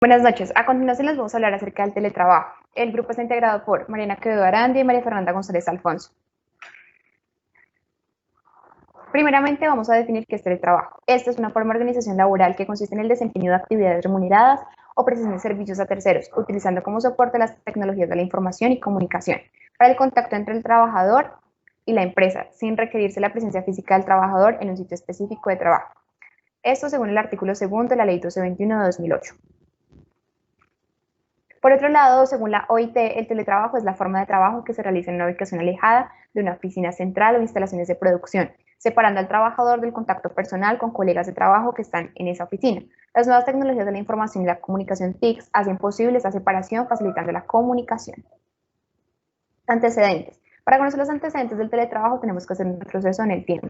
Buenas noches. A continuación les vamos a hablar acerca del teletrabajo. El grupo está integrado por Mariana Quevedo Arandi y María Fernanda González Alfonso. Primeramente vamos a definir qué es teletrabajo. Esta es una forma de organización laboral que consiste en el desempeño de actividades remuneradas o prestación de servicios a terceros, utilizando como soporte las tecnologías de la información y comunicación para el contacto entre el trabajador y la empresa, sin requerirse la presencia física del trabajador en un sitio específico de trabajo. Esto según el artículo 2 de la Ley 1221 de 2008. Por otro lado, según la OIT, el teletrabajo es la forma de trabajo que se realiza en una ubicación alejada de una oficina central o instalaciones de producción, separando al trabajador del contacto personal con colegas de trabajo que están en esa oficina. Las nuevas tecnologías de la información y la comunicación TICs hacen posible esta separación, facilitando la comunicación. Antecedentes. Para conocer los antecedentes del teletrabajo tenemos que hacer un retroceso en el tiempo.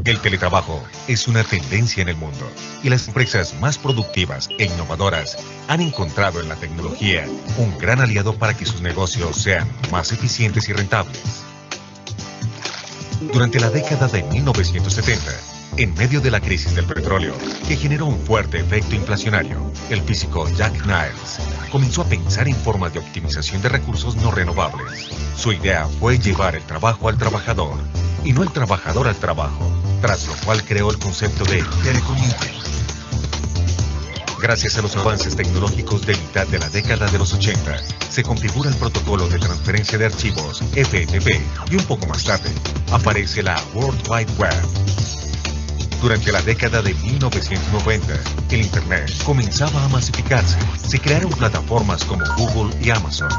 El teletrabajo es una tendencia en el mundo y las empresas más productivas e innovadoras han encontrado en la tecnología un gran aliado para que sus negocios sean más eficientes y rentables. Durante la década de 1970, en medio de la crisis del petróleo, que generó un fuerte efecto inflacionario, el físico Jack Niles comenzó a pensar en formas de optimización de recursos no renovables. Su idea fue llevar el trabajo al trabajador y no el trabajador al trabajo, tras lo cual creó el concepto de telecommuting. Gracias a los avances tecnológicos de mitad de la década de los 80, se configura el protocolo de transferencia de archivos FTP y un poco más tarde aparece la World Wide Web. Durante la década de 1990, el Internet comenzaba a masificarse. Se crearon plataformas como Google y Amazon.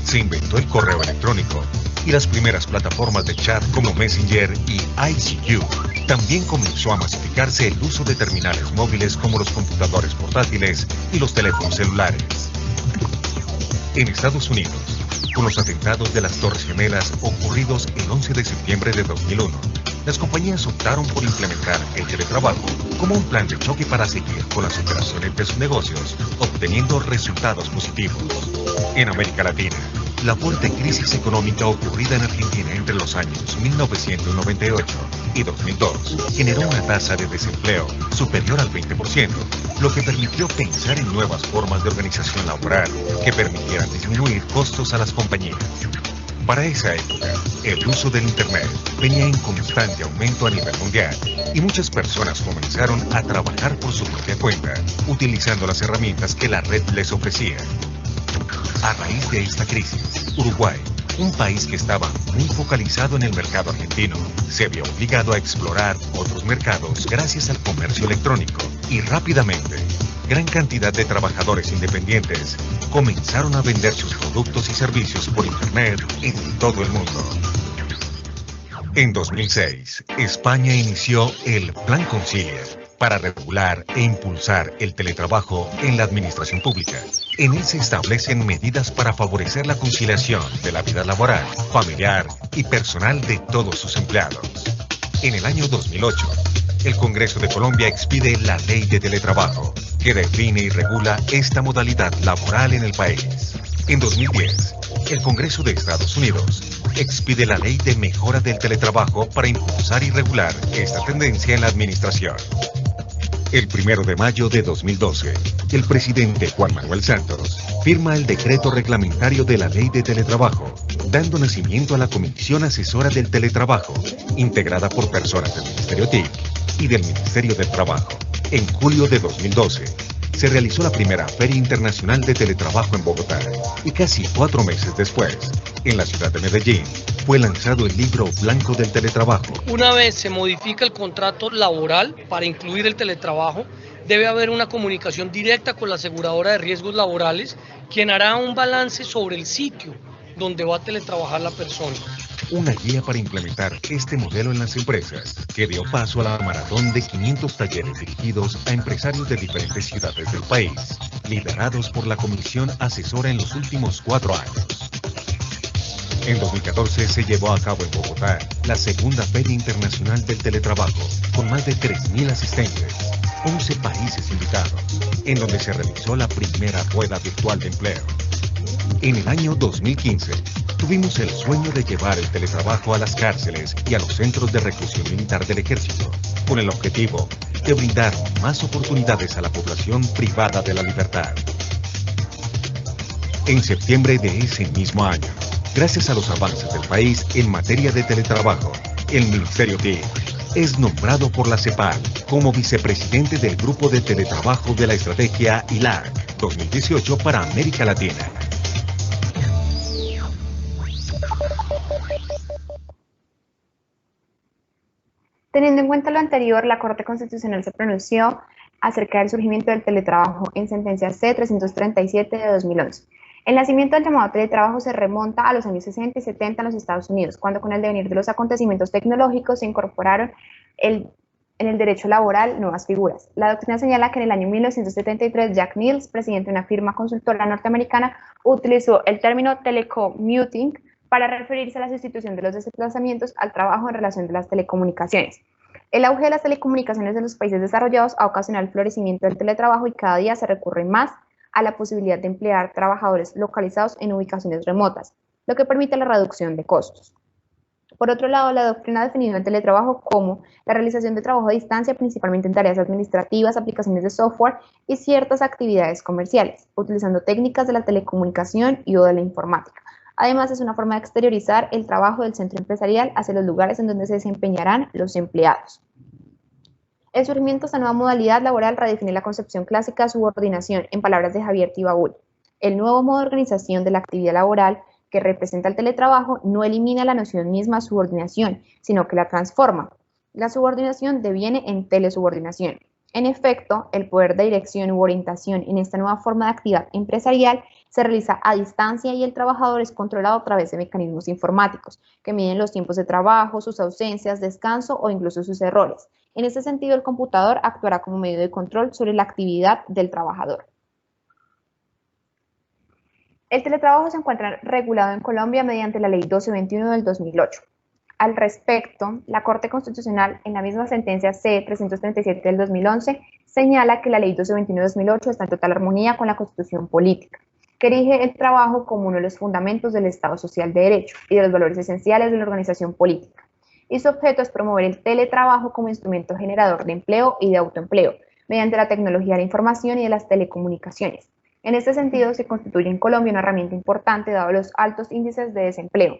Se inventó el correo electrónico y las primeras plataformas de chat como Messenger y ICQ. También comenzó a masificarse el uso de terminales móviles como los computadores portátiles y los teléfonos celulares. En Estados Unidos, con los atentados de las Torres Gemelas ocurridos el 11 de septiembre de 2001, las compañías optaron por implementar el teletrabajo como un plan de choque para seguir con las operaciones de sus negocios, obteniendo resultados positivos. En América Latina, la fuerte crisis económica ocurrida en Argentina entre los años 1998 y 2002 generó una tasa de desempleo superior al 20%, lo que permitió pensar en nuevas formas de organización laboral que permitieran disminuir costos a las compañías. Para esa época, el uso del Internet venía en constante aumento a nivel mundial y muchas personas comenzaron a trabajar por su propia cuenta, utilizando las herramientas que la red les ofrecía. A raíz de esta crisis, Uruguay, un país que estaba muy focalizado en el mercado argentino, se vio obligado a explorar otros mercados gracias al comercio electrónico y rápidamente, gran cantidad de trabajadores independientes comenzaron a vender sus productos y servicios por Internet en todo el mundo. En 2006, España inició el Plan Concilia para regular e impulsar el teletrabajo en la administración pública. En él se establecen medidas para favorecer la conciliación de la vida laboral, familiar y personal de todos sus empleados. En el año 2008, el Congreso de Colombia expide la Ley de Teletrabajo, que define y regula esta modalidad laboral en el país. En 2010, el Congreso de Estados Unidos expide la Ley de Mejora del Teletrabajo para impulsar y regular esta tendencia en la administración. El 1 de mayo de 2012, el presidente Juan Manuel Santos firma el decreto reglamentario de la Ley de Teletrabajo, dando nacimiento a la Comisión Asesora del Teletrabajo, integrada por personas del Ministerio TIC y del Ministerio del Trabajo. En julio de 2012, se realizó la primera Feria Internacional de Teletrabajo en Bogotá y casi 4 meses después, en la ciudad de Medellín, fue lanzado el libro blanco del teletrabajo. Una vez se modifica el contrato laboral para incluir el teletrabajo, debe haber una comunicación directa con la aseguradora de riesgos laborales, quien hará un balance sobre el sitio donde va a teletrabajar la persona. Una guía para implementar este modelo en las empresas, que dio paso a la maratón de 500 talleres dirigidos a empresarios de diferentes ciudades del país, liderados por la Comisión Asesora en los últimos 4 años. En 2014 se llevó a cabo en Bogotá la segunda Feria Internacional del Teletrabajo, con más de 3.000 asistentes, 11 países invitados, en donde se realizó la primera rueda virtual de empleo. En el año 2015, tuvimos el sueño de llevar el teletrabajo a las cárceles y a los centros de reclusión militar del Ejército, con el objetivo de brindar más oportunidades a la población privada de la libertad. En septiembre de ese mismo año, gracias a los avances del país en materia de teletrabajo, el Ministerio TIC es nombrado por la CEPAL como vicepresidente del Grupo de Teletrabajo de la Estrategia ILAC 2018 para América Latina. Teniendo en cuenta lo anterior, la Corte Constitucional se pronunció acerca del surgimiento del teletrabajo en sentencia C-337 de 2011. El nacimiento del llamado teletrabajo se remonta a los años 60 y 70 en los Estados Unidos, cuando con el devenir de los acontecimientos tecnológicos se incorporaron en el derecho laboral nuevas figuras. La doctrina señala que en el año 1973 Jack Mills, presidente de una firma consultora norteamericana, utilizó el término telecommuting para referirse a la sustitución de los desplazamientos al trabajo en relación de las telecomunicaciones. El auge de las telecomunicaciones en los países desarrollados ha ocasionado el florecimiento del teletrabajo y cada día se recurre más a la posibilidad de emplear trabajadores localizados en ubicaciones remotas, lo que permite la reducción de costos. Por otro lado, la doctrina ha definido el teletrabajo como la realización de trabajo a distancia, principalmente en tareas administrativas, aplicaciones de software y ciertas actividades comerciales, utilizando técnicas de la telecomunicación y o de la informática. Además, es una forma de exteriorizar el trabajo del centro empresarial hacia los lugares en donde se desempeñarán los empleados. El surgimiento de esta nueva modalidad laboral redefine la concepción clásica de subordinación, en palabras de Javier Tibagul. El nuevo modo de organización de la actividad laboral que representa el teletrabajo no elimina la noción misma de subordinación, sino que la transforma. La subordinación deviene en telesubordinación. En efecto, el poder de dirección u orientación en esta nueva forma de actividad empresarial se realiza a distancia y el trabajador es controlado a través de mecanismos informáticos que miden los tiempos de trabajo, sus ausencias, descanso o incluso sus errores. En este sentido, el computador actuará como medio de control sobre la actividad del trabajador. El teletrabajo se encuentra regulado en Colombia mediante la Ley 1221 del 2008. Al respecto, la Corte Constitucional, en la misma sentencia C-337 del 2011, señala que la Ley 1221 del 2008 está en total armonía con la Constitución Política, que erige el trabajo como uno de los fundamentos del Estado Social de Derecho y de los valores esenciales de la organización política. Y su objeto es promover el teletrabajo como instrumento generador de empleo y de autoempleo, mediante la tecnología de la información y de las telecomunicaciones. En este sentido, se constituye en Colombia una herramienta importante dado los altos índices de desempleo.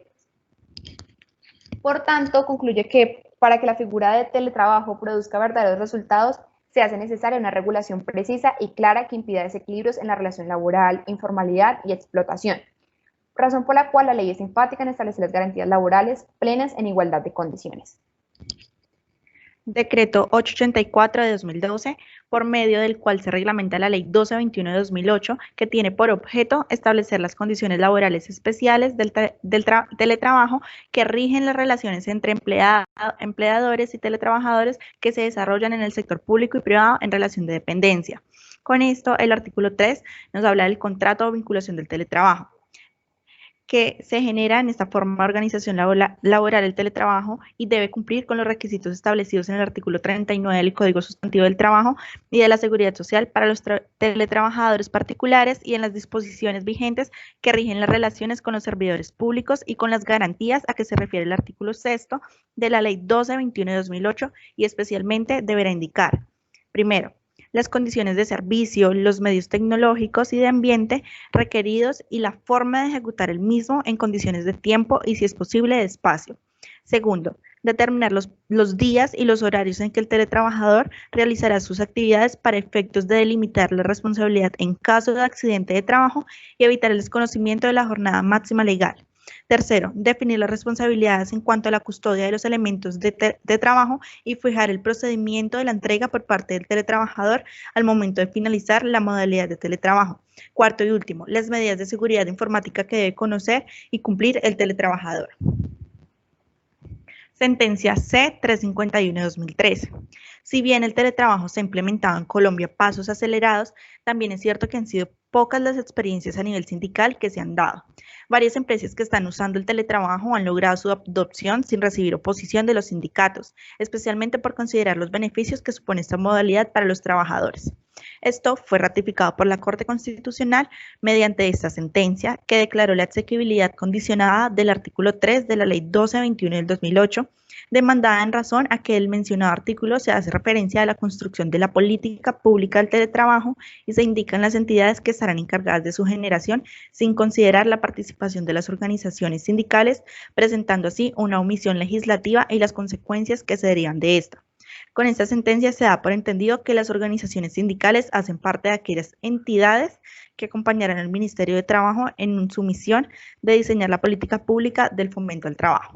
Por tanto, concluye que para que la figura de teletrabajo produzca verdaderos resultados, se hace necesaria una regulación precisa y clara que impida desequilibrios en la relación laboral, informalidad y explotación, razón por la cual la ley es enfática en establecer las garantías laborales plenas en igualdad de condiciones. Decreto 884 de 2012, por medio del cual se reglamenta la Ley 1221 de 2008, que tiene por objeto establecer las condiciones laborales especiales del teletrabajo que rigen las relaciones entre empleadores y teletrabajadores que se desarrollan en el sector público y privado en relación de dependencia. Con esto, el artículo 3 nos habla del contrato o vinculación del teletrabajo, que se genera en esta forma de organización laboral el teletrabajo y debe cumplir con los requisitos establecidos en el artículo 39 del Código Sustantivo del Trabajo y de la Seguridad Social para los teletrabajadores particulares y en las disposiciones vigentes que rigen las relaciones con los servidores públicos y con las garantías a que se refiere el artículo 6 de la Ley 1221 de 2008 y especialmente deberá indicar, primero, las condiciones de servicio, los medios tecnológicos y de ambiente requeridos y la forma de ejecutar el mismo en condiciones de tiempo y, si es posible, de espacio. Segundo, determinar los días y los horarios en que el teletrabajador realizará sus actividades para efectos de delimitar la responsabilidad en caso de accidente de trabajo y evitar el desconocimiento de la jornada máxima legal. Tercero, definir las responsabilidades en cuanto a la custodia de los elementos de trabajo y fijar el procedimiento de la entrega por parte del teletrabajador al momento de finalizar la modalidad de teletrabajo. Cuarto y último, las medidas de seguridad informática que debe conocer y cumplir el teletrabajador. Sentencia C-351 de 2013. Si bien el teletrabajo se ha implementado en Colombia a pasos acelerados, también es cierto que han sido pocas las experiencias a nivel sindical que se han dado. Varias empresas que están usando el teletrabajo han logrado su adopción sin recibir oposición de los sindicatos, especialmente por considerar los beneficios que supone esta modalidad para los trabajadores. Esto fue ratificado por la Corte Constitucional mediante esta sentencia que declaró la exequibilidad condicionada del artículo 3 de la Ley 1221 del 2008, demandada en razón a que el mencionado artículo se hace referencia a la construcción de la política pública del teletrabajo y se indican las entidades que estarán encargadas de su generación sin considerar la participación de las organizaciones sindicales, presentando así una omisión legislativa y las consecuencias que se derivan de esta. Con esta sentencia se da por entendido que las organizaciones sindicales hacen parte de aquellas entidades que acompañarán al Ministerio de Trabajo en su misión de diseñar la política pública del fomento al trabajo.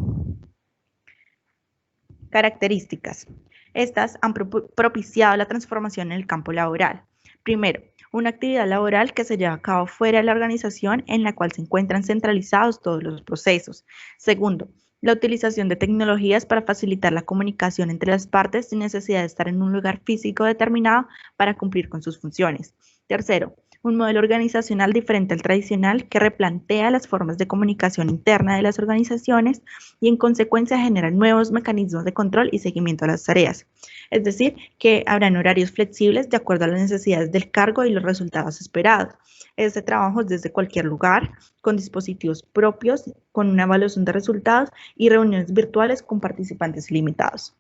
Características. Estas han propiciado la transformación en el campo laboral. Primero, una actividad laboral que se lleva a cabo fuera de la organización en la cual se encuentran centralizados todos los procesos. Segundo, la utilización de tecnologías para facilitar la comunicación entre las partes sin necesidad de estar en un lugar físico determinado para cumplir con sus funciones. Tercero, un modelo organizacional diferente al tradicional que replantea las formas de comunicación interna de las organizaciones y en consecuencia genera nuevos mecanismos de control y seguimiento a las tareas. Es decir, que habrán horarios flexibles de acuerdo a las necesidades del cargo y los resultados esperados. Este trabajo es desde cualquier lugar, con dispositivos propios, con una evaluación de resultados y reuniones virtuales con participantes limitados.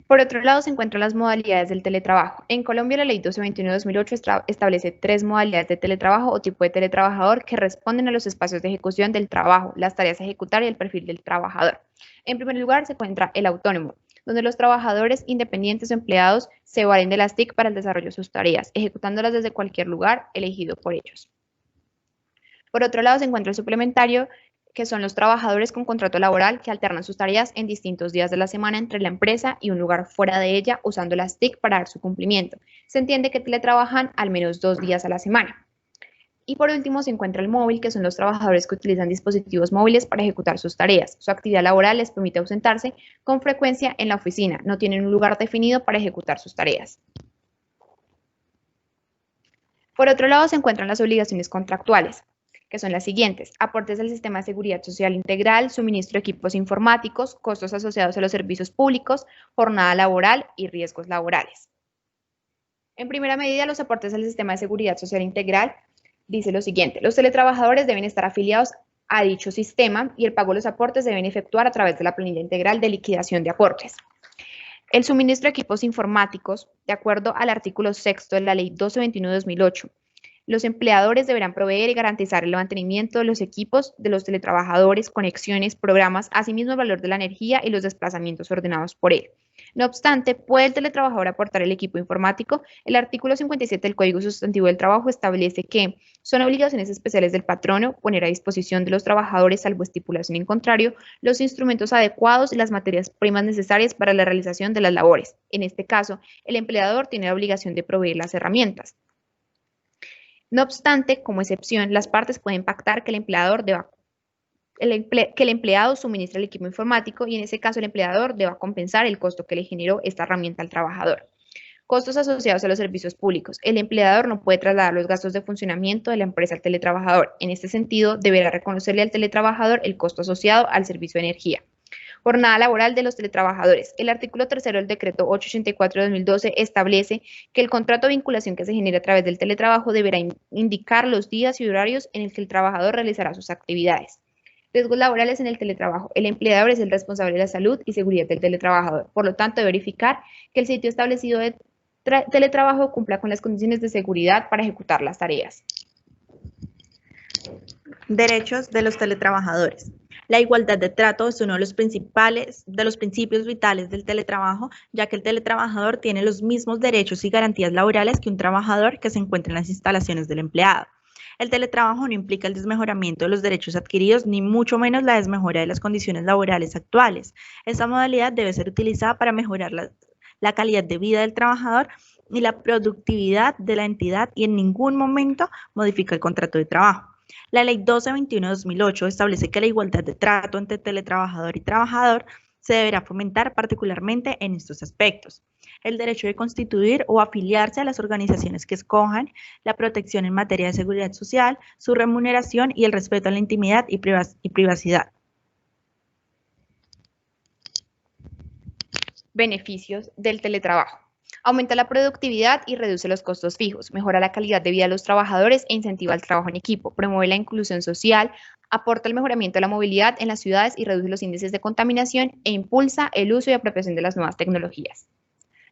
Por otro lado, se encuentran las modalidades del teletrabajo. En Colombia, la Ley 1221 de 2008 establece 3 modalidades de teletrabajo o tipo de teletrabajador que responden a los espacios de ejecución del trabajo, las tareas a ejecutar y el perfil del trabajador. En primer lugar, se encuentra el autónomo, donde los trabajadores independientes o empleados se valen de las TIC para el desarrollo de sus tareas, ejecutándolas desde cualquier lugar elegido por ellos. Por otro lado, se encuentra el suplementario, que son los trabajadores con contrato laboral que alternan sus tareas en distintos días de la semana entre la empresa y un lugar fuera de ella usando las TIC para dar su cumplimiento. Se entiende que teletrabajan al menos 2 días a la semana. Y por último se encuentra el móvil, que son los trabajadores que utilizan dispositivos móviles para ejecutar sus tareas. Su actividad laboral les permite ausentarse con frecuencia en la oficina, no tienen un lugar definido para ejecutar sus tareas. Por otro lado se encuentran las obligaciones contractuales, que son las siguientes: aportes al sistema de seguridad social integral, suministro de equipos informáticos, costos asociados a los servicios públicos, jornada laboral y riesgos laborales. En primera medida, los aportes al sistema de seguridad social integral dice lo siguiente: los teletrabajadores deben estar afiliados a dicho sistema y el pago de los aportes deben efectuar a través de la planilla integral de liquidación de aportes. El suministro de equipos informáticos, de acuerdo al artículo 6 de la Ley 1221 de 2008, los empleadores deberán proveer y garantizar el mantenimiento de los equipos de los teletrabajadores, conexiones, programas, asimismo el valor de la energía y los desplazamientos ordenados por él. No obstante, puede el teletrabajador aportar el equipo informático. El artículo 57 del Código Sustantivo del Trabajo establece que son obligaciones especiales del patrono poner a disposición de los trabajadores, salvo estipulación en contrario, los instrumentos adecuados y las materias primas necesarias para la realización de las labores. En este caso, el empleador tiene la obligación de proveer las herramientas. No obstante, como excepción, las partes pueden pactar que el empleado suministre el equipo informático y en ese caso el empleador deba compensar el costo que le generó esta herramienta al trabajador. Costos asociados a los servicios públicos. El empleador no puede trasladar los gastos de funcionamiento de la empresa al teletrabajador. En este sentido, deberá reconocerle al teletrabajador el costo asociado al servicio de energía. Jornada laboral de los teletrabajadores. El artículo 3 del decreto 884 de 2012 establece que el contrato de vinculación que se genera a través del teletrabajo deberá indicar los días y horarios en el que el trabajador realizará sus actividades. Riesgos laborales en el teletrabajo. El empleador es el responsable de la salud y seguridad del teletrabajador. Por lo tanto, debe verificar que el sitio establecido de teletrabajo cumpla con las condiciones de seguridad para ejecutar las tareas. Derechos de los teletrabajadores. La igualdad de trato es uno de los principios vitales del teletrabajo, ya que el teletrabajador tiene los mismos derechos y garantías laborales que un trabajador que se encuentra en las instalaciones del empleado. El teletrabajo no implica el desmejoramiento de los derechos adquiridos, ni mucho menos la desmejora de las condiciones laborales actuales. Esta modalidad debe ser utilizada para mejorar la calidad de vida del trabajador y la productividad de la entidad y en ningún momento modifica el contrato de trabajo. La Ley 1221 de 2008 establece que la igualdad de trato entre teletrabajador y trabajador se deberá fomentar particularmente en estos aspectos: el derecho de constituir o afiliarse a las organizaciones que escojan, la protección en materia de seguridad social, su remuneración y el respeto a la intimidad y privacidad. Beneficios del teletrabajo. Aumenta la productividad y reduce los costos fijos, mejora la calidad de vida de los trabajadores e incentiva el trabajo en equipo, promueve la inclusión social, aporta el mejoramiento de la movilidad en las ciudades y reduce los índices de contaminación e impulsa el uso y apropiación de las nuevas tecnologías.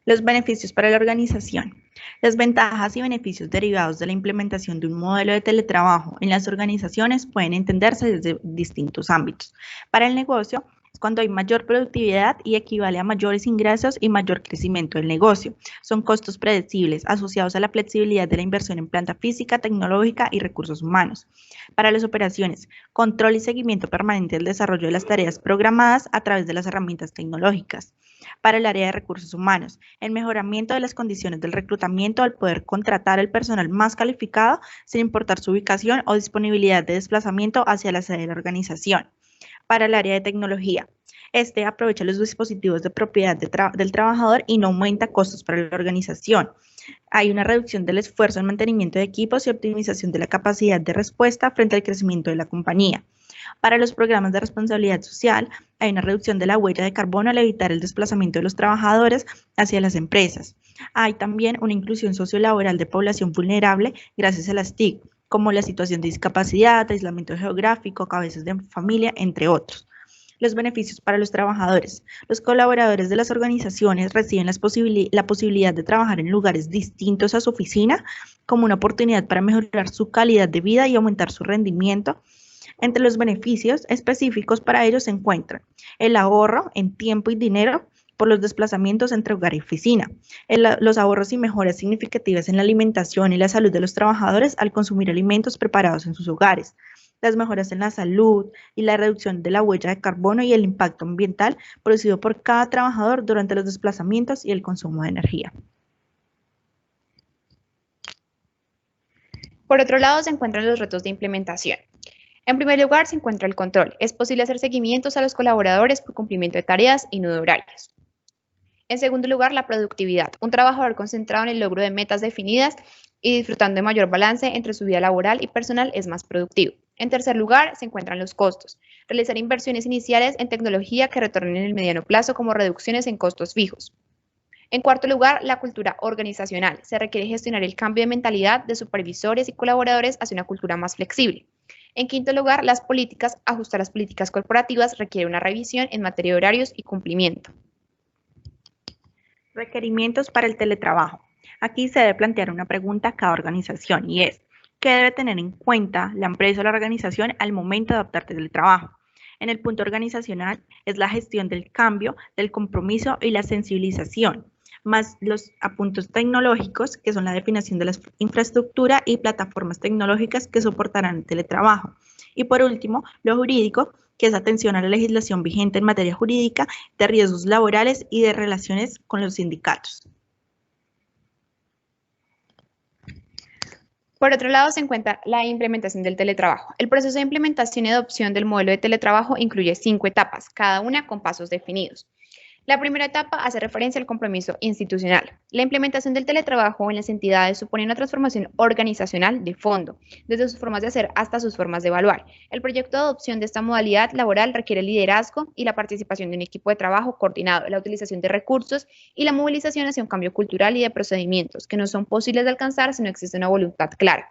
Los beneficios para la organización. Las ventajas y beneficios derivados de la implementación de un modelo de teletrabajo en las organizaciones pueden entenderse desde distintos ámbitos. Para el negocio, es cuando hay mayor productividad y equivale a mayores ingresos y mayor crecimiento del negocio. Son costos predecibles asociados a la flexibilidad de la inversión en planta física, tecnológica y recursos humanos. Para las operaciones, control y seguimiento permanente del desarrollo de las tareas programadas a través de las herramientas tecnológicas. Para el área de recursos humanos, el mejoramiento de las condiciones del reclutamiento al poder contratar al personal más calificado sin importar su ubicación o disponibilidad de desplazamiento hacia la sede de la organización. Para el área de tecnología, este aprovecha los dispositivos de propiedad del trabajador y no aumenta costos para la organización. Hay una reducción del esfuerzo en mantenimiento de equipos y optimización de la capacidad de respuesta frente al crecimiento de la compañía. Para los programas de responsabilidad social, hay una reducción de la huella de carbono al evitar el desplazamiento de los trabajadores hacia las empresas. Hay también una inclusión sociolaboral de población vulnerable gracias a las TIC, como la situación de discapacidad, aislamiento geográfico, cabezas de familia, entre otros. Los beneficios para los trabajadores. Los colaboradores de las organizaciones reciben la posibilidad de trabajar en lugares distintos a su oficina, como una oportunidad para mejorar su calidad de vida y aumentar su rendimiento. Entre los beneficios específicos para ellos se encuentran el ahorro en tiempo y dinero por los desplazamientos entre hogar y oficina, los ahorros y mejoras significativas en la alimentación y la salud de los trabajadores al consumir alimentos preparados en sus hogares, las mejoras en la salud y la reducción de la huella de carbono y el impacto ambiental producido por cada trabajador durante los desplazamientos y el consumo de energía. Por otro lado, se encuentran los retos de implementación. En primer lugar, se encuentra el control. Es posible hacer seguimientos a los colaboradores por cumplimiento de tareas y no de horarios. En segundo lugar, la productividad. Un trabajador concentrado en el logro de metas definidas y disfrutando de mayor balance entre su vida laboral y personal es más productivo. En tercer lugar, se encuentran los costos. Realizar inversiones iniciales en tecnología que retornen en el mediano plazo como reducciones en costos fijos. En cuarto lugar, la cultura organizacional. Se requiere gestionar el cambio de mentalidad de supervisores y colaboradores hacia una cultura más flexible. En quinto lugar, las políticas. Ajustar las políticas corporativas requiere una revisión en materia de horarios y cumplimiento. Requerimientos para el teletrabajo. Aquí se debe plantear una pregunta a cada organización y es, ¿qué debe tener en cuenta la empresa o la organización al momento de adoptar teletrabajo? En el punto organizacional es la gestión del cambio, del compromiso y la sensibilización, más los apuntos tecnológicos, que son la definición de la infraestructura y plataformas tecnológicas que soportarán el teletrabajo. Y por último, lo jurídico, que es atención a la legislación vigente en materia jurídica, de riesgos laborales y de relaciones con los sindicatos. Por otro lado, se encuentra la implementación del teletrabajo. El proceso de implementación y adopción del modelo de teletrabajo incluye 5 etapas, cada una con pasos definidos. La primera etapa hace referencia al compromiso institucional. La implementación del teletrabajo en las entidades supone una transformación organizacional de fondo, desde sus formas de hacer hasta sus formas de evaluar. El proyecto de adopción de esta modalidad laboral requiere liderazgo y la participación de un equipo de trabajo coordinado, la utilización de recursos y la movilización hacia un cambio cultural y de procedimientos que no son posibles de alcanzar si no existe una voluntad clara.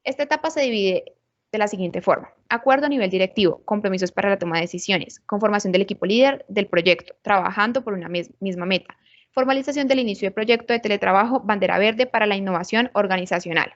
Esta etapa se divide de la siguiente forma: acuerdo a nivel directivo, compromisos para la toma de decisiones, conformación del equipo líder del proyecto, trabajando por una misma meta, formalización del inicio de proyecto de teletrabajo, bandera verde para la innovación organizacional.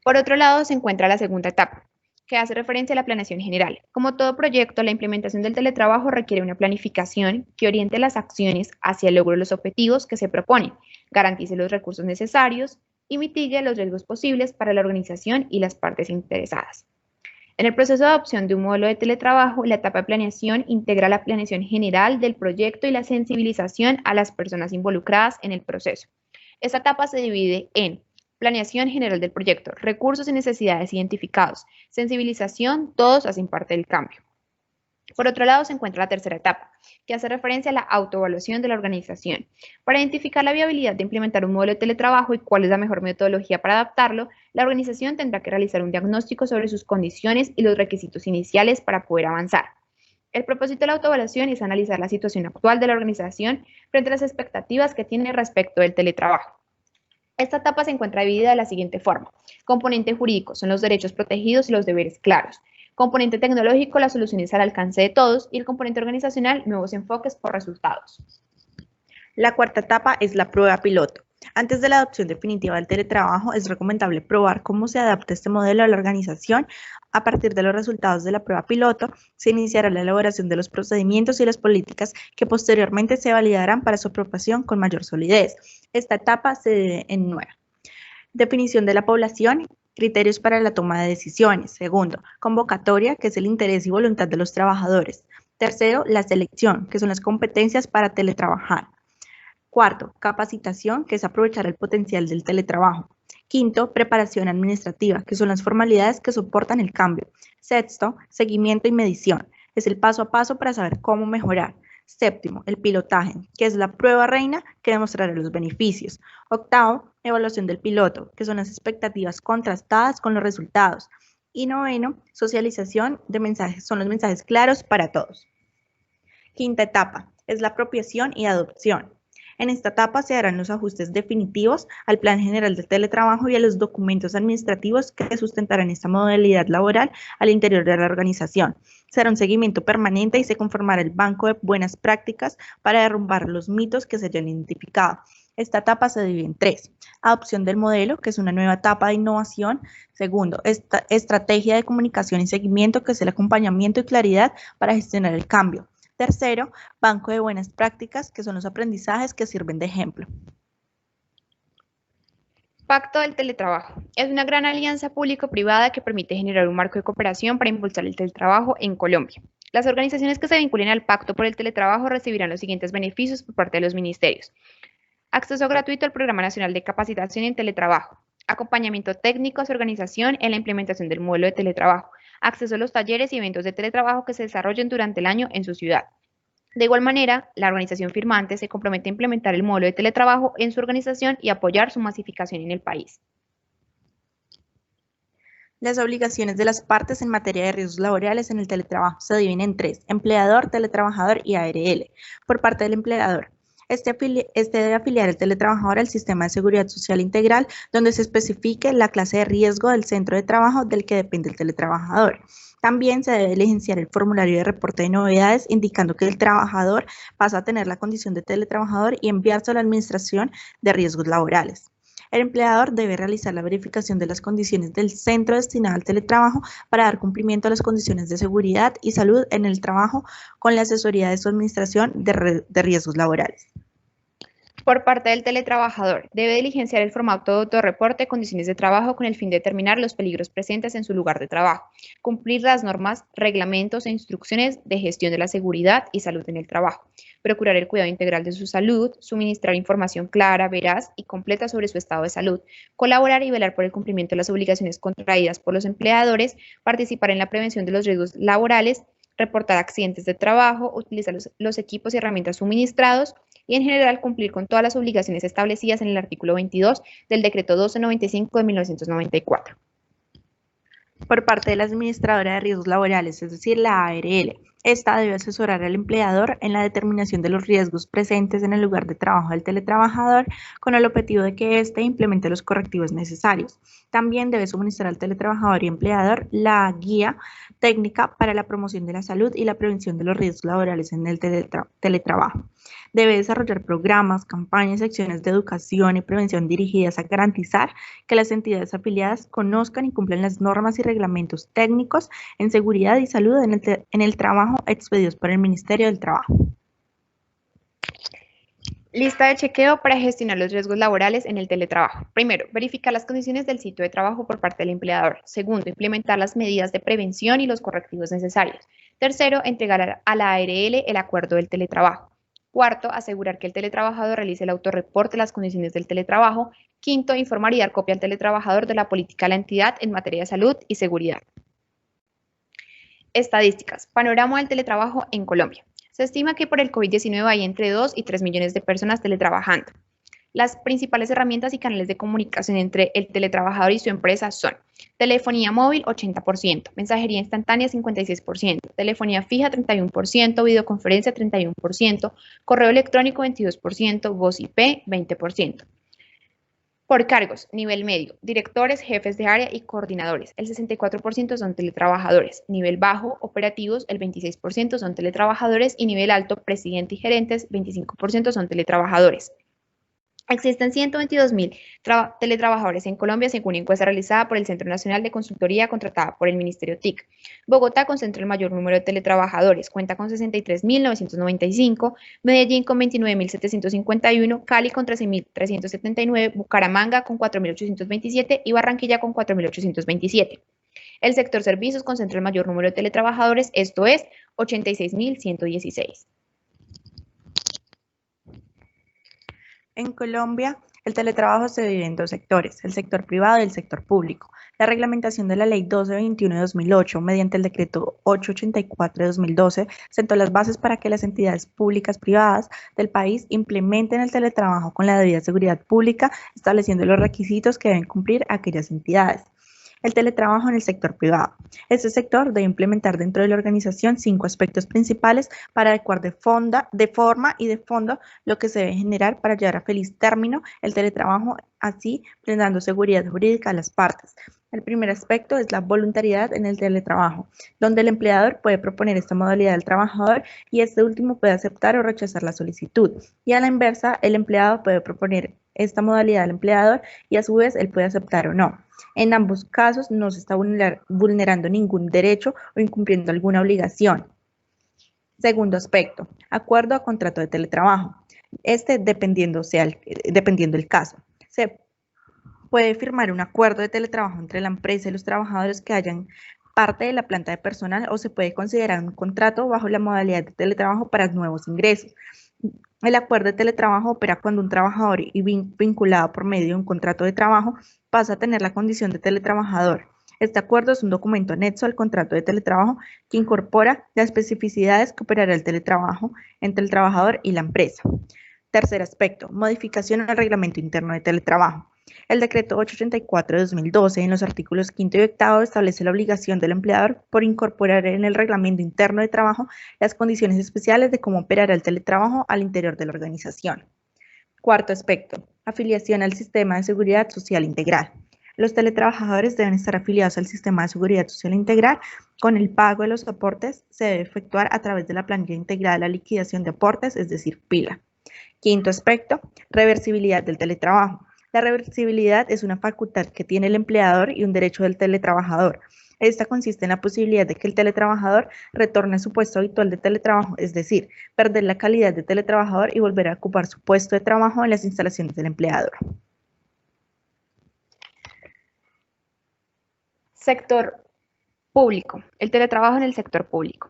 Por otro lado, se encuentra la segunda etapa, que hace referencia a la planeación general. Como todo proyecto, la implementación del teletrabajo requiere una planificación que oriente las acciones hacia el logro de los objetivos que se proponen, garantice los recursos necesarios y mitigue los riesgos posibles para la organización y las partes interesadas. En el proceso de adopción de un modelo de teletrabajo, la etapa de planeación integra la planeación general del proyecto y la sensibilización a las personas involucradas en el proceso. Esta etapa se divide en planeación general del proyecto, recursos y necesidades identificados, sensibilización, todos hacen parte del cambio. Por otro lado, se encuentra la tercera etapa, que hace referencia a la autoevaluación de la organización. Para identificar la viabilidad de implementar un modelo de teletrabajo y cuál es la mejor metodología para adaptarlo, la organización tendrá que realizar un diagnóstico sobre sus condiciones y los requisitos iniciales para poder avanzar. El propósito de la autoevaluación es analizar la situación actual de la organización frente a las expectativas que tiene respecto del teletrabajo. Esta etapa se encuentra dividida de la siguiente forma. Componente jurídico son los derechos protegidos y los deberes claros. Componente tecnológico, las soluciones al alcance de todos. Y el componente organizacional, nuevos enfoques por resultados. La cuarta etapa es la prueba piloto. Antes de la adopción definitiva del teletrabajo, es recomendable probar cómo se adapta este modelo a la organización. A partir de los resultados de la prueba piloto, se iniciará la elaboración de los procedimientos y las políticas que posteriormente se validarán para su aprobación con mayor solidez. Esta etapa se divide en 9. Definición de la población, criterios para la toma de decisiones. Segundo, convocatoria, que es el interés y voluntad de los trabajadores. Tercero, la selección, que son las competencias para teletrabajar. Cuarto, capacitación, que es aprovechar el potencial del teletrabajo. Quinto, preparación administrativa, que son las formalidades que soportan el cambio. Sexto, seguimiento y medición, es el paso a paso para saber cómo mejorar. Séptimo, el pilotaje, que es la prueba reina que demostrará los beneficios. Octavo, evaluación del piloto, que son las expectativas contrastadas con los resultados. Y noveno, socialización de mensajes, son los mensajes claros para todos. Quinta etapa, es la apropiación y adopción. En esta etapa se harán los ajustes definitivos al Plan General del Teletrabajo y a los documentos administrativos que sustentarán esta modalidad laboral al interior de la organización. Será un seguimiento permanente y se conformará el banco de buenas prácticas para derrumbar los mitos que se hayan identificado. Esta etapa se divide en 3. Adopción del modelo, que es una nueva etapa de innovación. Segundo, estrategia de comunicación y seguimiento, que es el acompañamiento y claridad para gestionar el cambio. Tercero, banco de buenas prácticas, que son los aprendizajes que sirven de ejemplo. Pacto del teletrabajo. Es una gran alianza público-privada que permite generar un marco de cooperación para impulsar el teletrabajo en Colombia. Las organizaciones que se vinculen al pacto por el teletrabajo recibirán los siguientes beneficios por parte de los ministerios. Acceso gratuito al Programa Nacional de Capacitación en Teletrabajo. Acompañamiento técnico a su organización en la implementación del modelo de teletrabajo. Acceso a los talleres y eventos de teletrabajo que se desarrollen durante el año en su ciudad. De igual manera, la organización firmante se compromete a implementar el modelo de teletrabajo en su organización y apoyar su masificación en el país. Las obligaciones de las partes en materia de riesgos laborales en el teletrabajo se dividen en 3, empleador, teletrabajador y ARL. Por parte del empleador, este debe afiliar al teletrabajador al sistema de seguridad social integral, donde se especifique la clase de riesgo del centro de trabajo del que depende el teletrabajador. También se debe diligenciar el formulario de reporte de novedades, indicando que el trabajador pasa a tener la condición de teletrabajador y enviarse a la administración de riesgos laborales. El empleador debe realizar la verificación de las condiciones del centro destinado al teletrabajo para dar cumplimiento a las condiciones de seguridad y salud en el trabajo con la asesoría de su administración de riesgos laborales. Por parte del teletrabajador, debe diligenciar el formato de autorreporte de condiciones de trabajo con el fin de determinar los peligros presentes en su lugar de trabajo, cumplir las normas, reglamentos e instrucciones de gestión de la seguridad y salud en el trabajo, procurar el cuidado integral de su salud, suministrar información clara, veraz y completa sobre su estado de salud, colaborar y velar por el cumplimiento de las obligaciones contraídas por los empleadores, participar en la prevención de los riesgos laborales, reportar accidentes de trabajo, utilizar los equipos y herramientas suministrados y en general cumplir con todas las obligaciones establecidas en el artículo 22 del Decreto 1295 de 1994. Por parte de la administradora de riesgos laborales, es decir, la ARL, esta debe asesorar al empleador en la determinación de los riesgos presentes en el lugar de trabajo del teletrabajador con el objetivo de que éste implemente los correctivos necesarios. También debe suministrar al teletrabajador y empleador la guía técnica para la promoción de la salud y la prevención de los riesgos laborales en el teletrabajo. Debe desarrollar programas, campañas y acciones de educación y prevención dirigidas a garantizar que las entidades afiliadas conozcan y cumplan las normas y reglamentos técnicos en seguridad y salud en el trabajo expedidos por el Ministerio del Trabajo. Lista de chequeo para gestionar los riesgos laborales en el teletrabajo. Primero, verificar las condiciones del sitio de trabajo por parte del empleador. Segundo, implementar las medidas de prevención y los correctivos necesarios. Tercero, entregar a la ARL el acuerdo del teletrabajo. Cuarto, asegurar que el teletrabajador realice el autorreporte de las condiciones del teletrabajo. Quinto, informar y dar copia al teletrabajador de la política de la entidad en materia de salud y seguridad. Estadísticas. Panorama del teletrabajo en Colombia. Se estima que por el COVID-19 hay entre 2 y 3 millones de personas teletrabajando. Las principales herramientas y canales de comunicación entre el teletrabajador y su empresa son telefonía móvil 80%, mensajería instantánea 56%, telefonía fija 31%, videoconferencia 31%, correo electrónico 22%, voz IP 20%. Por cargos, nivel medio, directores, jefes de área y coordinadores, el 64% son teletrabajadores. Nivel bajo, operativos, el 26% son teletrabajadores y nivel alto, presidente y gerentes, 25% son teletrabajadores. Existen 122.000 teletrabajadores en Colombia según encuesta realizada por el Centro Nacional de Consultoría contratada por el Ministerio TIC. Bogotá concentra el mayor número de teletrabajadores, cuenta con 63.995, Medellín con 29.751, Cali con 13.379, Bucaramanga con 4.827 y Barranquilla con 4.827. El sector servicios concentra el mayor número de teletrabajadores, esto es 86.116. En Colombia, el teletrabajo se divide en dos sectores, el sector privado y el sector público. La reglamentación de la Ley 1221 de 2008, mediante el Decreto 884 de 2012, sentó las bases para que las entidades públicas privadas del país implementen el teletrabajo con la debida seguridad pública, estableciendo los requisitos que deben cumplir aquellas entidades. El teletrabajo en el sector privado. Este sector debe implementar dentro de la organización 5 aspectos principales para adecuar de forma y de fondo lo que se debe generar para llevar a feliz término el teletrabajo, así brindando seguridad jurídica a las partes. El primer aspecto es la voluntariedad en el teletrabajo, donde el empleador puede proponer esta modalidad al trabajador y este último puede aceptar o rechazar la solicitud. Y a la inversa, el empleado puede proponer esta modalidad al empleador y a su vez él puede aceptar o no. En ambos casos no se está vulnerando ningún derecho o incumpliendo alguna obligación. Segundo aspecto, acuerdo a contrato de teletrabajo. Dependiendo del caso. Se puede firmar un acuerdo de teletrabajo entre la empresa y los trabajadores que hayan parte de la planta de personal o se puede considerar un contrato bajo la modalidad de teletrabajo para nuevos ingresos. El acuerdo de teletrabajo opera cuando un trabajador vinculado por medio de un contrato de trabajo pasa a tener la condición de teletrabajador. Este acuerdo es un documento anexo al contrato de teletrabajo que incorpora las especificidades que operará el teletrabajo entre el trabajador y la empresa. Tercer aspecto, modificación al reglamento interno de teletrabajo. El decreto 884 de 2012, en los artículos 5 y 8, establece la obligación del empleador por incorporar en el reglamento interno de trabajo las condiciones especiales de cómo operará el teletrabajo al interior de la organización. Cuarto aspecto, afiliación al sistema de seguridad social integral. Los teletrabajadores deben estar afiliados al sistema de seguridad social integral. Con el pago de los aportes se debe efectuar a través de la planilla integrada de la liquidación de aportes, es decir, PILA. Quinto aspecto, reversibilidad del teletrabajo. La reversibilidad es una facultad que tiene el empleador y un derecho del teletrabajador. Esta consiste en la posibilidad de que el teletrabajador retorne a su puesto habitual de teletrabajo, es decir, perder la calidad de teletrabajador y volver a ocupar su puesto de trabajo en las instalaciones del empleador. Sector público, el teletrabajo en el sector público.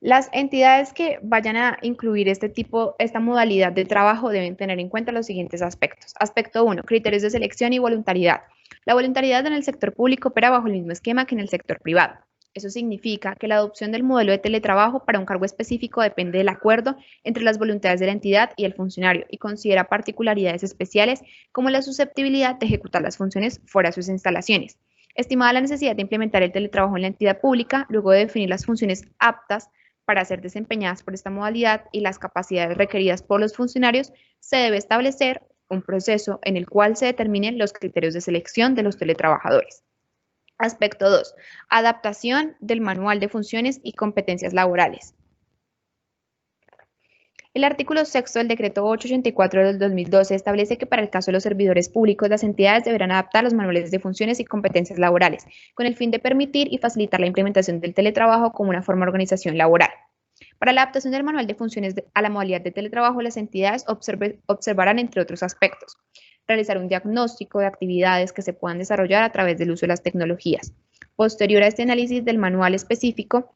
Las entidades que vayan a incluir esta modalidad de trabajo deben tener en cuenta los siguientes aspectos. Aspecto 1, criterios de selección y voluntariedad. La voluntariedad en el sector público opera bajo el mismo esquema que en el sector privado. Eso significa que la adopción del modelo de teletrabajo para un cargo específico depende del acuerdo entre las voluntades de la entidad y el funcionario y considera particularidades especiales como la susceptibilidad de ejecutar las funciones fuera de sus instalaciones. Estimada la necesidad de implementar el teletrabajo en la entidad pública, luego de definir las funciones aptas para ser desempeñadas por esta modalidad y las capacidades requeridas por los funcionarios, se debe establecer un proceso en el cual se determinen los criterios de selección de los teletrabajadores. Aspecto 2. Adaptación del manual de funciones y competencias laborales. El artículo 6 del decreto 884 del 2012 establece que para el caso de los servidores públicos, las entidades deberán adaptar los manuales de funciones y competencias laborales, con el fin de permitir y facilitar la implementación del teletrabajo como una forma de organización laboral. Para la adaptación del manual de funciones a la modalidad de teletrabajo, las entidades observarán, entre otros aspectos, realizar un diagnóstico de actividades que se puedan desarrollar a través del uso de las tecnologías. Posterior a este análisis del manual específico,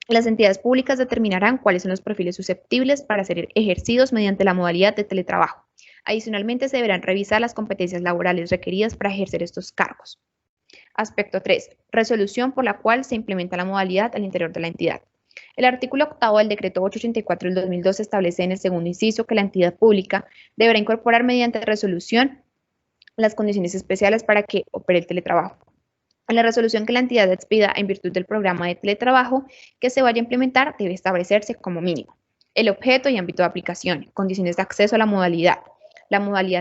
las entidades públicas determinarán cuáles son los perfiles susceptibles para ser ejercidos mediante la modalidad de teletrabajo. Adicionalmente, se deberán revisar las competencias laborales requeridas para ejercer estos cargos. Aspecto 3. Resolución por la cual se implementa la modalidad al interior de la entidad. El artículo 8 del decreto 884 del 2012 establece en el segundo inciso que la entidad pública deberá incorporar mediante resolución las condiciones especiales para que opere el teletrabajo. En la resolución que la entidad expida en virtud del programa de teletrabajo que se vaya a implementar debe establecerse como mínimo el objeto y ámbito de aplicación, condiciones de acceso a la modalidad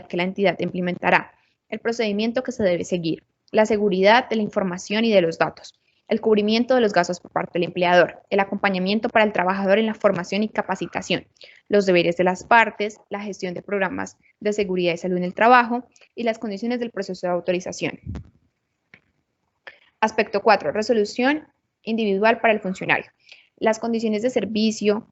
que la entidad implementará, el procedimiento que se debe seguir, la seguridad de la información y de los datos, el cubrimiento de los gastos por parte del empleador, el acompañamiento para el trabajador en la formación y capacitación, los deberes de las partes, la gestión de programas de seguridad y salud en el trabajo y las condiciones del proceso de autorización. Aspecto 4. Resolución individual para el funcionario. Las condiciones de servicio,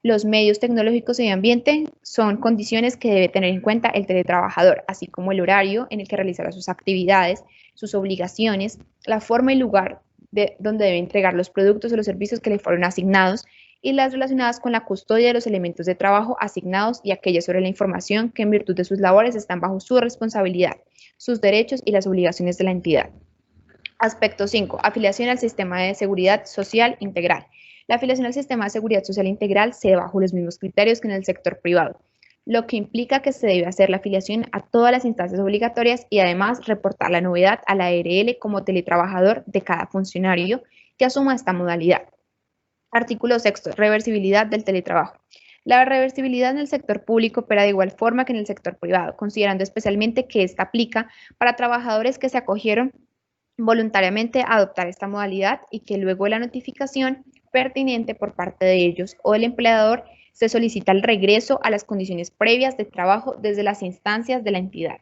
los medios tecnológicos y ambiente son condiciones que debe tener en cuenta el teletrabajador, así como el horario en el que realizará sus actividades, sus obligaciones, la forma y lugar donde debe entregar los productos o los servicios que le fueron asignados y las relacionadas con la custodia de los elementos de trabajo asignados y aquellas sobre la información que en virtud de sus labores están bajo su responsabilidad, sus derechos y las obligaciones de la entidad. Aspecto 5. Afiliación al sistema de seguridad social integral. La afiliación al sistema de seguridad social integral se da bajo los mismos criterios que en el sector privado, lo que implica que se debe hacer la afiliación a todas las instancias obligatorias y además reportar la novedad a la ARL como teletrabajador de cada funcionario que asuma esta modalidad. Artículo 6. Reversibilidad del teletrabajo. La reversibilidad en el sector público opera de igual forma que en el sector privado, considerando especialmente que esta aplica para trabajadores que se acogieron voluntariamente a adoptar esta modalidad y que luego de la notificación pertinente por parte de ellos o del empleador se solicita el regreso a las condiciones previas de trabajo desde las instancias de la entidad.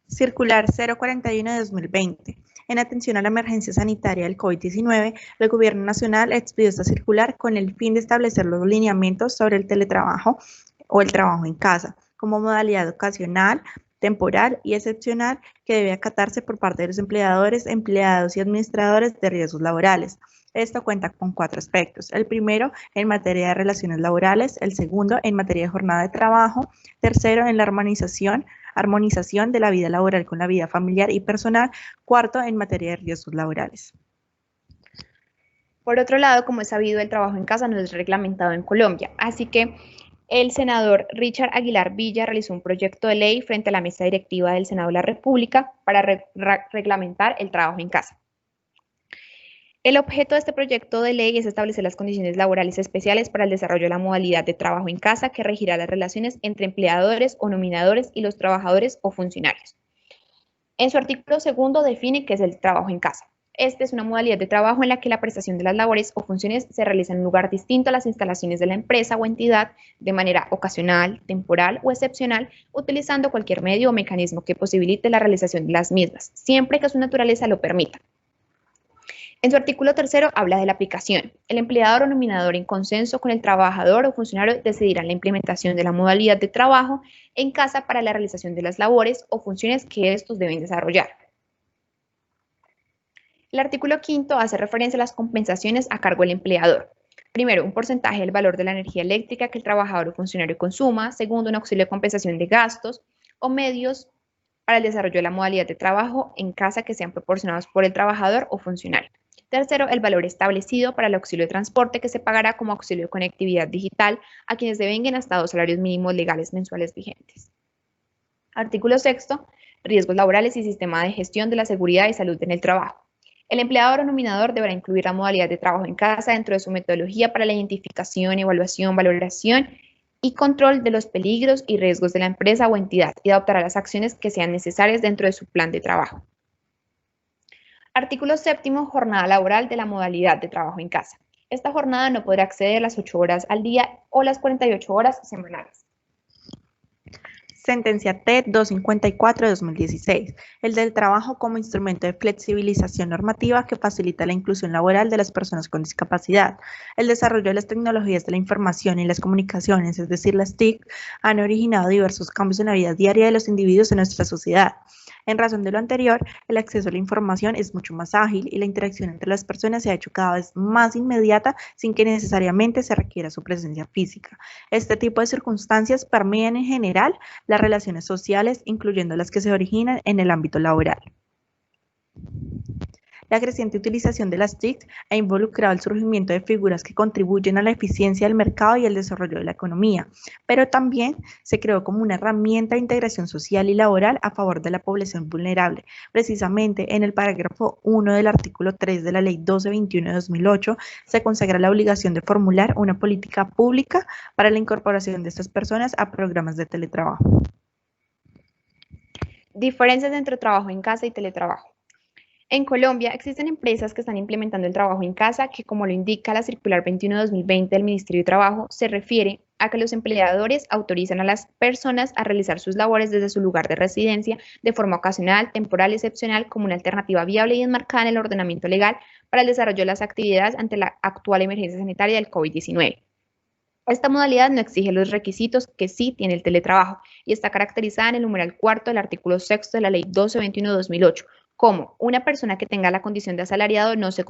Circular 041 de 2020. En atención a la emergencia sanitaria del COVID-19, el Gobierno Nacional expidió esta circular con el fin de establecer los lineamientos sobre el teletrabajo o el trabajo en casa como modalidad ocasional, temporal y excepcional que debe acatarse por parte de los empleadores, empleados y administradores de riesgos laborales. Esto cuenta con 4 aspectos. El primero, en materia de relaciones laborales. El segundo, en materia de jornada de trabajo. Tercero, en la armonización de la vida laboral con la vida familiar y personal. Cuarto, en materia de riesgos laborales. Por otro lado, como es sabido, el trabajo en casa no es reglamentado en Colombia, así que el senador Richard Aguilar Villa realizó un proyecto de ley frente a la mesa directiva del Senado de la República para reglamentar el trabajo en casa. El objeto de este proyecto de ley es establecer las condiciones laborales especiales para el desarrollo de la modalidad de trabajo en casa que regirá las relaciones entre empleadores o nominadores y los trabajadores o funcionarios. En su artículo 2 define qué es el trabajo en casa. Esta es una modalidad de trabajo en la que la prestación de las labores o funciones se realiza en un lugar distinto a las instalaciones de la empresa o entidad de manera ocasional, temporal o excepcional, utilizando cualquier medio o mecanismo que posibilite la realización de las mismas, siempre que su naturaleza lo permita. En su artículo 3 habla de la aplicación. El empleador o nominador en consenso con el trabajador o funcionario decidirán la implementación de la modalidad de trabajo en casa para la realización de las labores o funciones que estos deben desarrollar. El artículo 5 hace referencia a las compensaciones a cargo del empleador. Primero, un porcentaje del valor de la energía eléctrica que el trabajador o funcionario consuma. Segundo, un auxilio de compensación de gastos o medios para el desarrollo de la modalidad de trabajo en casa que sean proporcionados por el trabajador o funcionario. Tercero, el valor establecido para el auxilio de transporte que se pagará como auxilio de conectividad digital a quienes devenguen hasta 2 salarios mínimos legales mensuales vigentes. Artículo 6. Riesgos laborales y sistema de gestión de la seguridad y salud en el trabajo. El empleador o nominador deberá incluir la modalidad de trabajo en casa dentro de su metodología para la identificación, evaluación, valoración y control de los peligros y riesgos de la empresa o entidad y adoptará las acciones que sean necesarias dentro de su plan de trabajo. Artículo 7. Jornada laboral de la modalidad de trabajo en casa. Esta jornada no podrá exceder a las 8 horas al día o las 48 horas semanales. Sentencia T 254 de 2016. El del trabajo como instrumento de flexibilización normativa que facilita la inclusión laboral de las personas con discapacidad. El desarrollo de las tecnologías de la información y las comunicaciones, es decir, las TIC, han originado diversos cambios en la vida diaria de los individuos en nuestra sociedad. En razón de lo anterior, el acceso a la información es mucho más ágil y la interacción entre las personas se ha hecho cada vez más inmediata sin que necesariamente se requiera su presencia física. Este tipo de circunstancias permean en general las relaciones sociales, incluyendo las que se originan en el ámbito laboral. La creciente utilización de las TIC ha involucrado el surgimiento de figuras que contribuyen a la eficiencia del mercado y el desarrollo de la economía, pero también se creó como una herramienta de integración social y laboral a favor de la población vulnerable. Precisamente en el parágrafo 1 del artículo 3 de la Ley 1221 de 2008 se consagra la obligación de formular una política pública para la incorporación de estas personas a programas de teletrabajo. Diferencias entre trabajo en casa y teletrabajo. En Colombia existen empresas que están implementando el trabajo en casa que, como lo indica la Circular 21/2020 del Ministerio de Trabajo, se refiere a que los empleadores autorizan a las personas a realizar sus labores desde su lugar de residencia de forma ocasional, temporal y excepcional como una alternativa viable y enmarcada en el ordenamiento legal para el desarrollo de las actividades ante la actual emergencia sanitaria del COVID-19. Esta modalidad no exige los requisitos que sí tiene el teletrabajo y está caracterizada en el numeral 4 del artículo 6 de la Ley 1221 de 2008, como una persona que tenga la condición de asalariado no se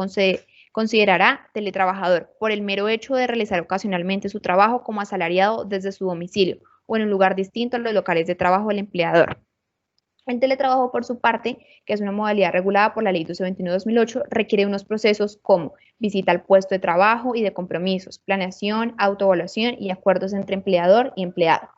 considerará teletrabajador por el mero hecho de realizar ocasionalmente su trabajo como asalariado desde su domicilio o en un lugar distinto a los locales de trabajo del empleador. El teletrabajo, por su parte, que es una modalidad regulada por la Ley 1221 de 2008, requiere unos procesos como visita al puesto de trabajo y de compromisos, planeación, autoevaluación y acuerdos entre empleador y empleado.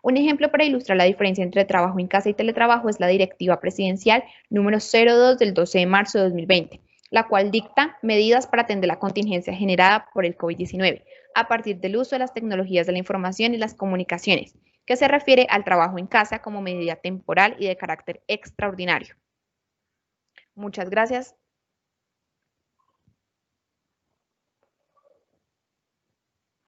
Un ejemplo para ilustrar la diferencia entre trabajo en casa y teletrabajo es la Directiva Presidencial número 02 del 12 de marzo de 2020, la cual dicta medidas para atender la contingencia generada por el COVID-19 a partir del uso de las tecnologías de la información y las comunicaciones, que se refiere al trabajo en casa como medida temporal y de carácter extraordinario. Muchas gracias.